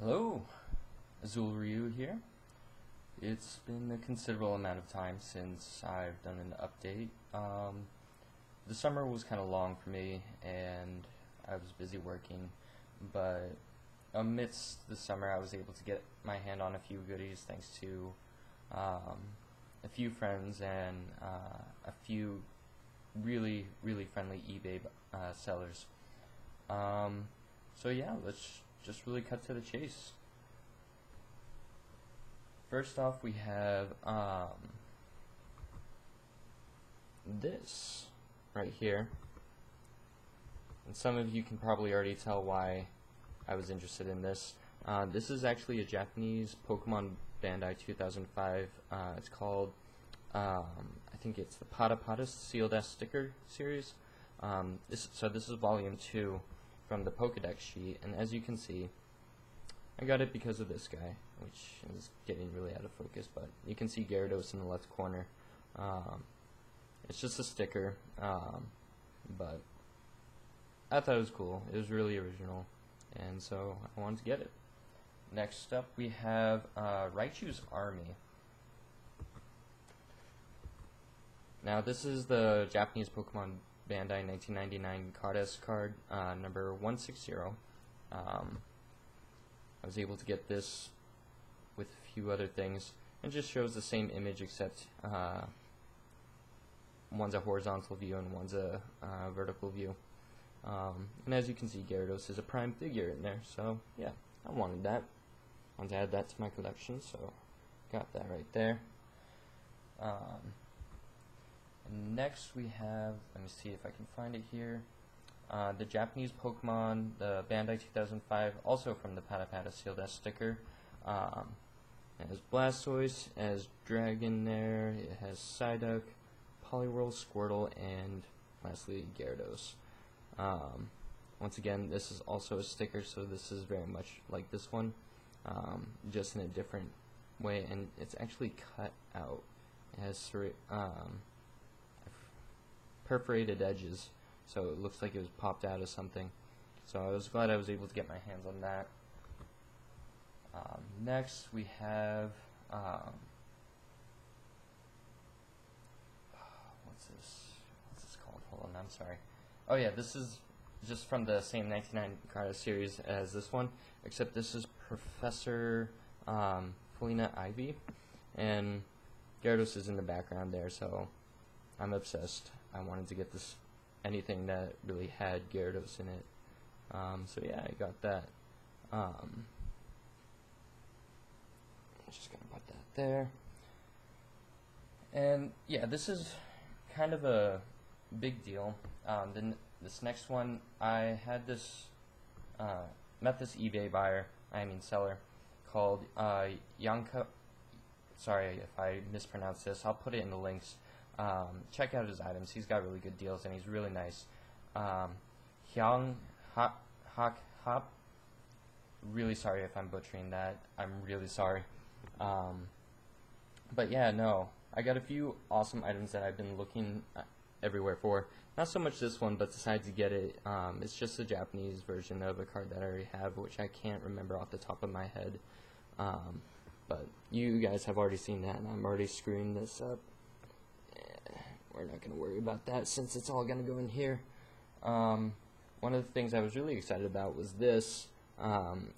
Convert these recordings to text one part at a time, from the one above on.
Hello, Azul Ryu here. It's been a considerable amount of time since I've done an update. The summer was kind of long for me and I was busy working, but amidst the summer I was able to get my hand on a few goodies thanks to a few friends and a few really friendly eBay sellers. So yeah, let's just really cut to the chase. First off, we have this right here, and some of you can probably already tell why I was interested in this. This is actually a Japanese Pokemon Bandai 2005. It's called, I think it's the Pata Pata Sealed S Sticker series. This is volume 2 from the Pokedex sheet, and as you can see, I got it because of this guy, which is getting really out of focus, but you can see Gyarados in the left corner. It's just a sticker, but I thought it was cool. It was really original, and so I wanted to get it. Next up, we have Raichu's Army. Now, this is the Japanese Pokemon Bandai 1999 Goddess card, number 160. I was able to get this with a few other things. It just shows the same image except one's a horizontal view and one's a vertical view. And as you can see, Gyarados is a prime figure in there, so yeah, I wanted that. I wanted to add that to my collection, so got that right there. And next we have, let me see if I can find it here, the Japanese Pokemon, the Bandai 2005, also from the Pata Pata Sealed S sticker. It has Blastoise, it has Dragon there, it has Psyduck, Poliwhirl, Squirtle, and lastly Gyarados. Once again, this is also a sticker, so this is very much like this one, just in a different way, and it's actually cut out. It has perforated edges, so it looks like it was popped out of something. So I was glad I was able to get my hands on that. Next we have what's this called? Hold on, I'm sorry. Oh yeah, this is just from the same 99 card series as this one, except this is Professor Felina Ivy, and Gyarados is in the background there, so I'm obsessed. I wanted to get this, anything that really had Gyarados in it. So yeah, I got that. I'm just gonna put that there. And yeah, this is kind of a big deal. Then this next one, I had this, met this eBay seller, called Yanka. Sorry if I mispronounce this. I'll put it in the links. Check out his items. He's got really good deals and he's really nice. Hyung Hak Hop. Really sorry if I'm butchering that. I'm really sorry. But yeah, no. I got a few awesome items that I've been looking everywhere for. Not so much this one, but decided to get it. It's just a Japanese version of a card that I already have, which I can't remember off the top of my head. But you guys have already seen that, and I'm already screwing this up. We're not going to worry about that since it's all going to go in here. One of the things I was really excited about was this.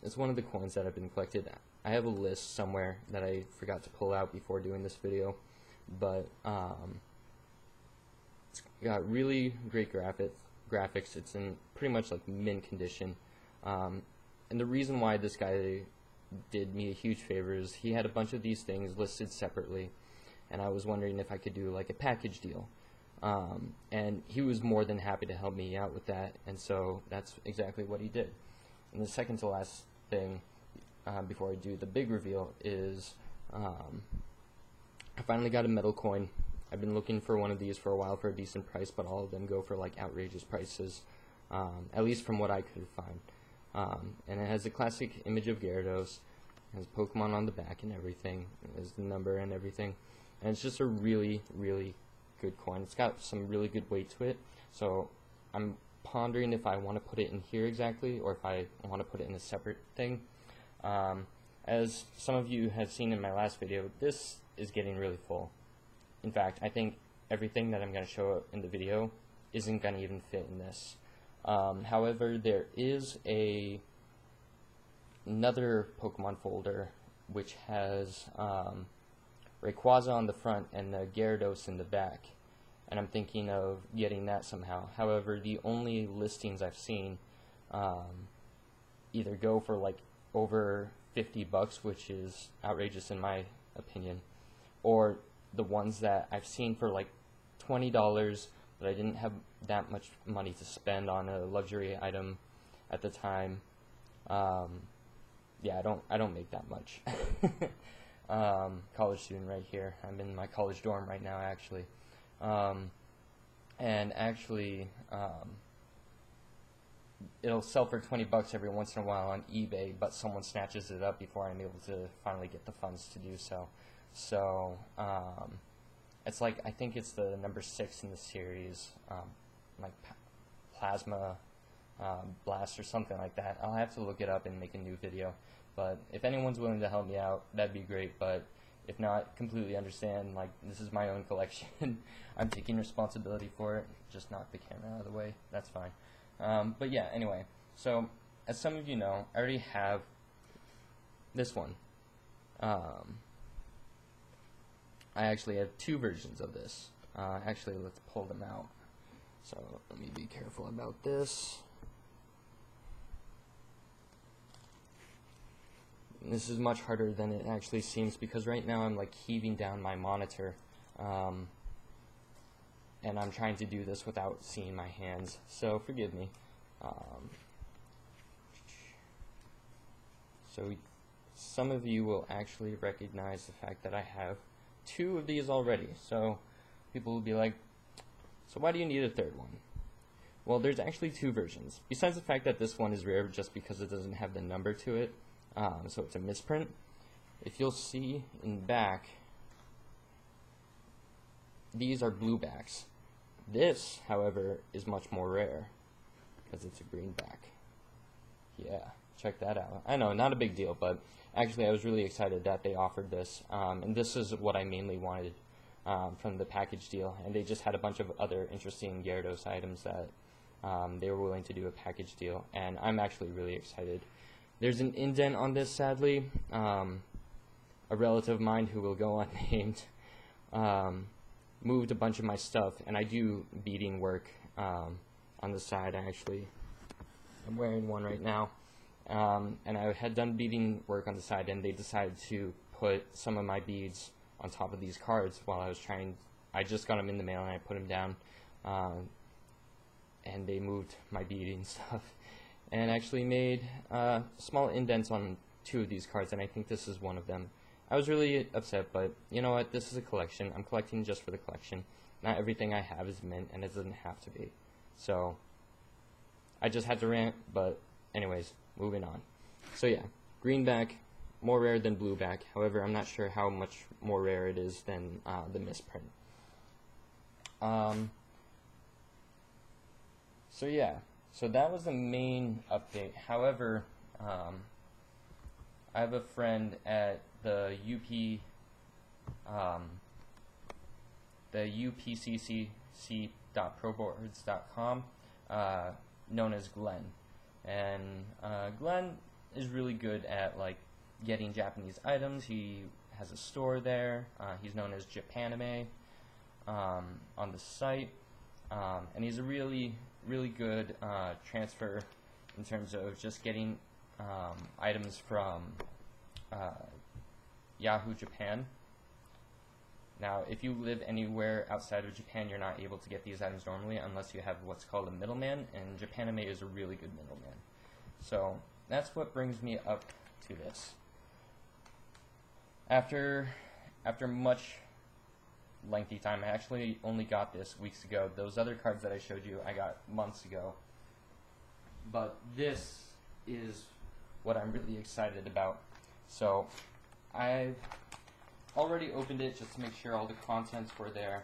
It's one of the coins that I've been collected. I have a list somewhere that I forgot to pull out before doing this video, but it's got really great graphics. It's in pretty much like mint condition. And the reason why this guy did me a huge favor is he had a bunch of these things listed separately, and I was wondering if I could do like a package deal. And he was more than happy to help me out with that, and so that's exactly what he did. And the second to last thing, before I do the big reveal, is I finally got a metal coin. I've been looking for one of these for a while for a decent price, but all of them go for like outrageous prices, at least from what I could find. And it has a classic image of Gyarados, it has Pokemon on the back and everything, it has the number and everything, and it's just a really good coin. It's got some really good weight to it, so I'm pondering if I want to put it in here exactly or if I want to put it in a separate thing. As some of you have seen in my last video, this is getting really full. In fact, I think everything that I'm going to show in the video isn't going to even fit in this. However, there is another Pokemon folder which has Rayquaza on the front and the Gyarados in the back, and I'm thinking of getting that somehow. However, the only listings I've seen either go for like over $50, which is outrageous in my opinion, or the ones that I've seen for like $20, but I didn't have that much money to spend on a luxury item at the time. Yeah, I don't make that much. College student right here. I'm in my college dorm right now, actually. And actually, it'll sell for $20 every once in a while on eBay, but someone snatches it up before I'm able to finally get the funds to do so. So, it's like, I think it's the number 6 in the series, like Plasma Blast or something like that. I'll have to look it up and make a new video. But if anyone's willing to help me out, that'd be great. But if not, completely understand. Like, this is my own collection. I'm taking responsibility for it. Just knock the camera out of the way. That's fine. But yeah, anyway. So, as some of you know, I already have this one. I actually have 2 versions of this. Actually, let's pull them out. So, let me be careful about this. This is much harder than it actually seems, because right now I'm like heaving down my monitor, and I'm trying to do this without seeing my hands, so forgive me. So some of you will actually recognize the fact that I have 2 of these already, so people will be like, so why do you need a 3rd one? Well, there's actually 2 versions, besides the fact that this one is rare just because it doesn't have the number to it. So it's a misprint. If you'll see in the back, these are blue backs. This, however, is much more rare because it's a green back. Yeah, check that out. I know, not a big deal, but actually I was really excited that they offered this. And this is what I mainly wanted from the package deal. And they just had a bunch of other interesting Gyarados items that they were willing to do a package deal. And I'm actually really excited. There's an indent on this, sadly. A relative of mine who will go unnamed moved a bunch of my stuff, and I do beading work on the side, actually. I'm wearing one right now. And I had done beading work on the side, and they decided to put some of my beads on top of these cards while I was trying. I just got them in the mail, and I put them down, and they moved my beading stuff. And actually made small indents on 2 of these cards, and I think this is one of them. I was really upset, but you know what? This is a collection. I'm collecting just for the collection. Not everything I have is mint, and it doesn't have to be. So, I just had to rant, but anyways, moving on. So yeah, greenback, more rare than blueback. However, I'm not sure how much more rare it is than the misprint. So yeah. So that was the main update. However, I have a friend at the upcc.proboards.com, known as Glenn, and Glenn is really good at like getting Japanese items. He has a store there. He's known as Japanime on the site, and he's a really good transfer in terms of just getting items from Yahoo Japan. Now, if you live anywhere outside of Japan, you're not able to get these items normally unless you have what's called a middleman, and Japanime is a really good middleman. So that's what brings me up to this. After much lengthy time, I actually only got this weeks ago. Those other cards that I showed you, I got months ago. But this is what I'm really excited about. So I've already opened it just to make sure all the contents were there.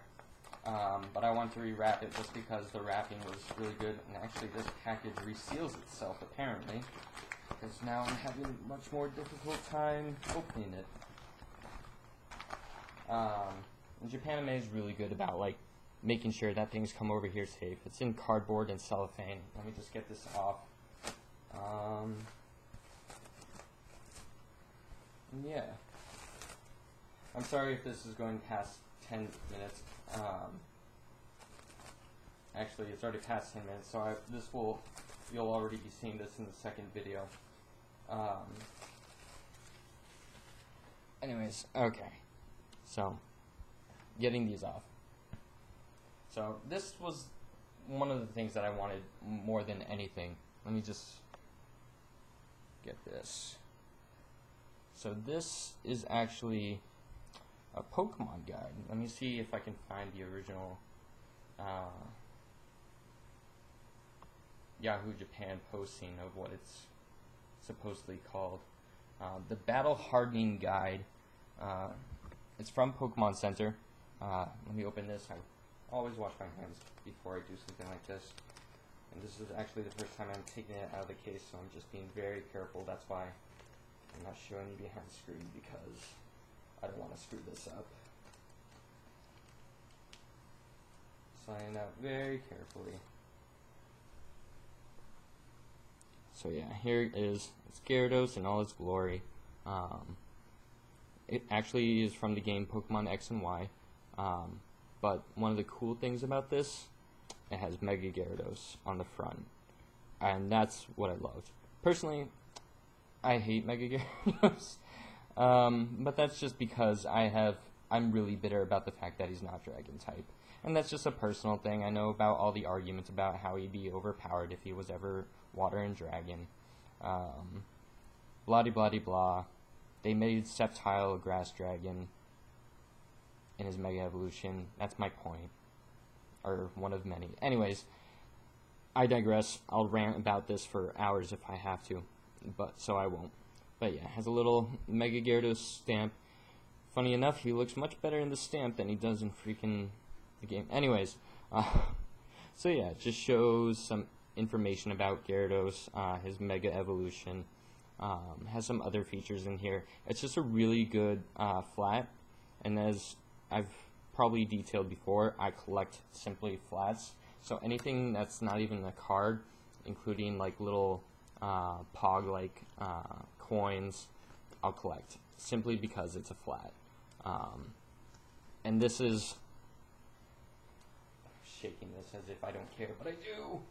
But I want to rewrap it just because the wrapping was really good. And actually this package reseals itself, apparently. because now I'm having a much more difficult time opening it. And Japan is really good about like making sure that things come over here safe. It's in cardboard and cellophane. Let me just get this off. Yeah. I'm sorry if this is going past 10 minutes. Actually, it's already past 10 minutes, so you'll already be seeing this in the second video. Anyways, okay. So, getting these off. So, this was one of the things that I wanted more than anything. Let me just get this. So, this is actually a Pokemon guide. Let me see if I can find the original Yahoo Japan posting of what it's supposedly called. The Battle Hardening Guide. It's from Pokemon Center. Let me open this. I always wash my hands before I do something like this. And this is actually the first time I'm taking it out of the case, so I'm just being very careful. That's why I'm not showing you behind the screen, because I don't want to screw this up. Sign out very carefully. So yeah, here it is. It's Gyarados in all its glory. It actually is from the game Pokemon X and Y. But one of the cool things about this, it has Mega Gyarados on the front. And that's what I loved. Personally, I hate Mega Gyarados. But that's just because I'm really bitter about the fact that he's not Dragon type. And that's just a personal thing. I know about all the arguments about how he'd be overpowered if he was ever Water and Dragon. Blah de blah de blah. They made Sceptile a Grass Dragon in his Mega Evolution. That's my point. Or one of many. Anyways, I digress. I'll rant about this for hours if I have to. So I won't. But yeah, has a little Mega Gyarados stamp. Funny enough, he looks much better in the stamp than he does in freaking the game. Anyways, so yeah, it just shows some information about Gyarados, his Mega Evolution. Has some other features in here. It's just a really good flat, and as I've probably detailed before, I collect simply flats. So anything that's not even a card, including like little Pog-like coins, I'll collect, simply because it's a flat. And this is, shaking this as if I don't care, but I do.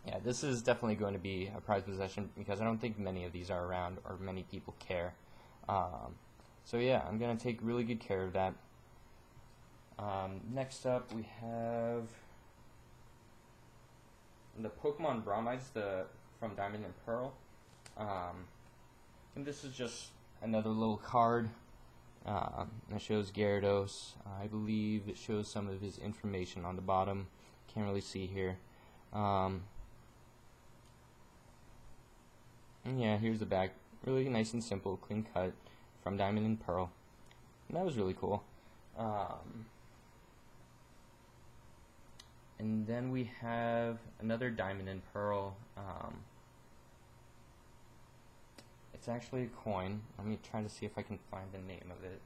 Yeah, this is definitely going to be a prized possession, because I don't think many of these are around or many people care. So yeah, I'm going to take really good care of that. Next up, we have the Pokemon Bromides from Diamond and Pearl. And this is just another little card. It shows Gyarados. I believe it shows some of his information on the bottom. Can't really see here. And yeah, here's the back. Really nice and simple, clean cut from Diamond and Pearl. And that was really cool. And then we have another Diamond and Pearl. It's actually a coin. Let me try to see if I can find the name of it.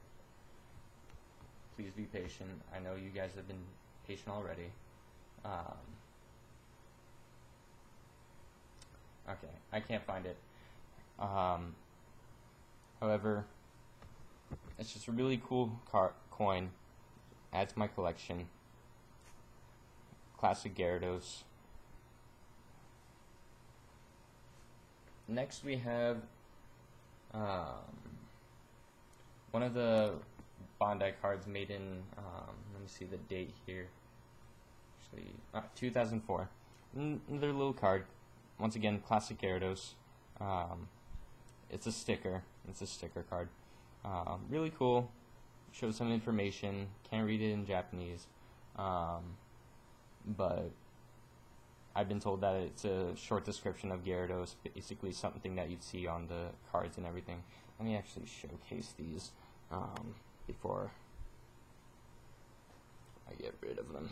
Please be patient. I know you guys have been patient already. Okay, I can't find it. However, it's just a really cool coin. Adds to my collection. Classic Gyarados. Next we have one of the Bandai cards made in, let me see the date here. Actually, 2004. Another little card. Once again, classic Gyarados. It's a sticker. It's a sticker card. Really cool. Shows some information. Can't read it in Japanese. But I've been told that it's a short description of Gyarados, basically something that you'd see on the cards and everything. Let me actually showcase these before I get rid of them.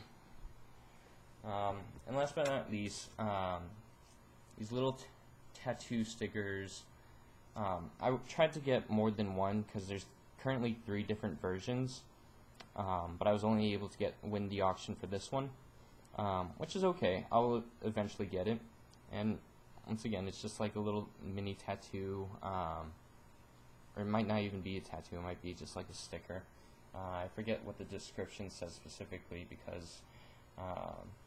And last but not least, these little tattoo stickers. I tried to get more than one because there's currently 3 different versions, but I was only able to win the auction for this one, which is okay. I'll eventually get it. And once again, it's just like a little mini tattoo, or it might not even be a tattoo, it might be just like a sticker. I forget what the description says specifically because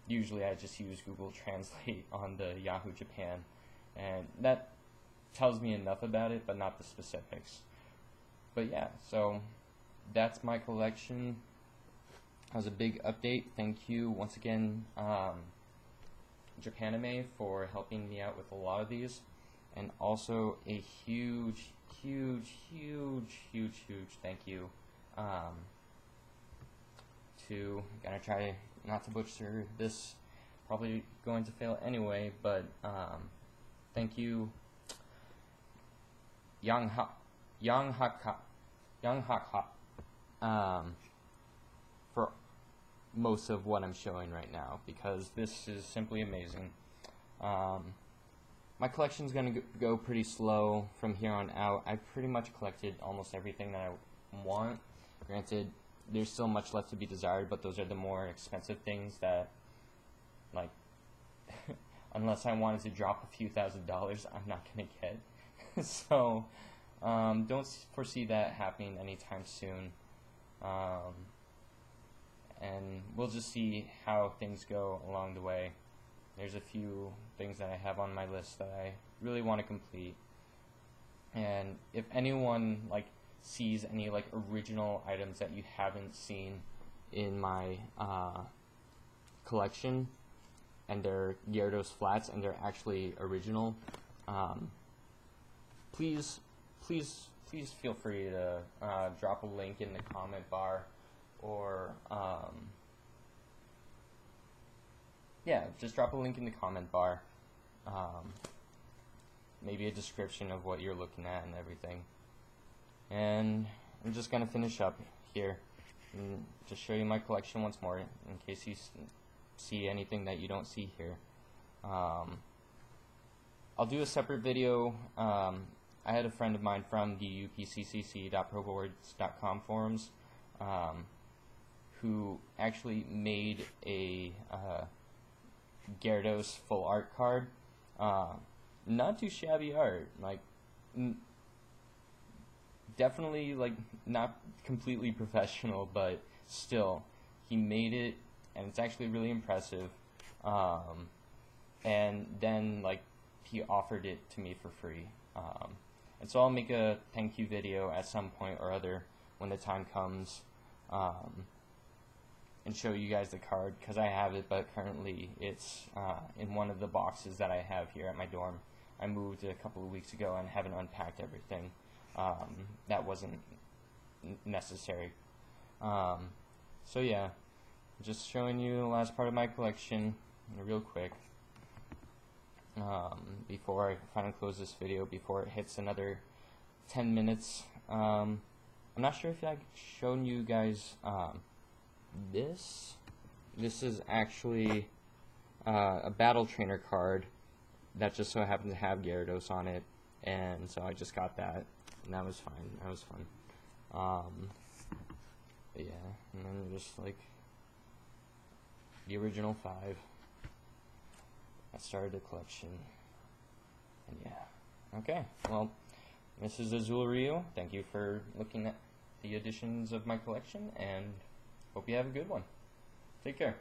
usually I just use Google Translate on the Yahoo Japan, and that tells me enough about it, but not the specifics. But yeah, so that's my collection. That was a big update. Thank you once again, Japanime, for helping me out with a lot of these, and also a huge thank you to, gonna try not to butcher this, probably going to fail anyway, but thank you, Yang Haka, for most of what I'm showing right now, because this is simply amazing. My collection's going to go pretty slow from here on out. I've pretty much collected almost everything that I want. Granted, there's still much left to be desired, but those are the more expensive things that, like, unless I wanted to drop a few $1,000s, I'm not going to get. So, don't foresee that happening anytime soon. And we'll just see how things go along the way. There's a few things that I have on my list that I really want to complete. And if anyone sees any original items that you haven't seen in my collection, and they're Gyarados flats and they're actually original, please feel free to drop a link in the comment bar, or yeah, just drop a link in the comment bar, maybe a description of what you're looking at and everything. And I'm just going to finish up here and just show you my collection once more in case you see anything that you don't see here. I'll do a separate video. I had a friend of mine from the upccc.proboards.com forums who actually made a Gyarados full art card. Not too shabby art, definitely not completely professional, but still, he made it, and it's actually really impressive. And then he offered it to me for free. And so I'll make a thank you video at some point or other when the time comes, and show you guys the card, because I have it, but currently it's in one of the boxes that I have here at my dorm. I moved a couple of weeks ago and haven't unpacked everything. That wasn't necessary. So yeah, just showing you the last part of my collection real quick before I finally close this video, before it hits another 10 minutes. I'm not sure if I've shown you guys this. This is actually a battle trainer card that just so happened to have Gyarados on it, and so I just got that, and that was fine. That was fun. But yeah, and then just the original 5 that started the collection. And yeah, okay. Well, this is Azul Rio. Thank you for looking at the additions of my collection, and hope you have a good one. Take care.